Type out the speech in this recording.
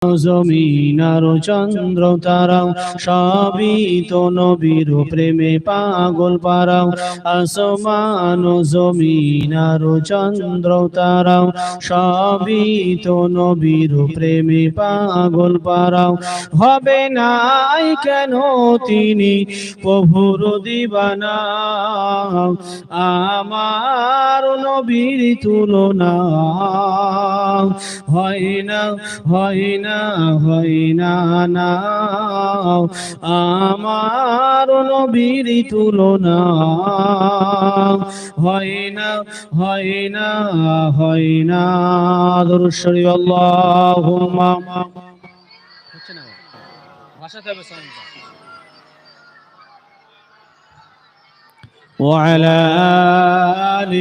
জমিন আর চন্দ্র তারাও সবই তো নবীর প্রেমে পাগল পারাও আসমান জমিন আর চন্দ্র তারাও সবই তো নবীর প্রেমে পাগল পারাও হবে নাই কেন তিনি প্রভুর দিবানা আমার নবীর তুলনা হয় না হয় না হয় না না আমার নবীর তুলনা হয় না হয় না হয় না দরুদ শরীফ আল্লাহুম্মা হচ্ছে না ভাষাতে হবে সাউন্ডটা وعلى آل